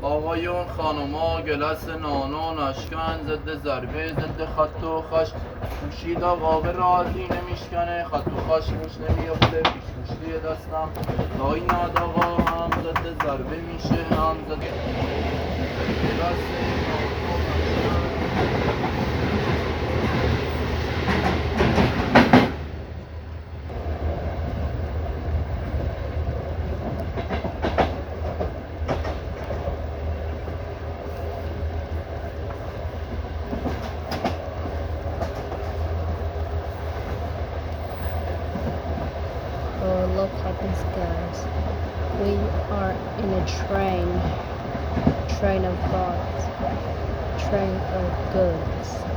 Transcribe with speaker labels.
Speaker 1: آقایون خانوما گلس نانو نشکن ضد ضربه ضد خط و خش پوشید آقا به راحتی نمیشکنه خط و خش روش نمیافته پیش پوشتی دستم دایی ناد آقا هم ضد ضربه میشه هم ضد گلس نانو نشکن
Speaker 2: Oh, look at these guys. We are in a train of thoughts, train of goods.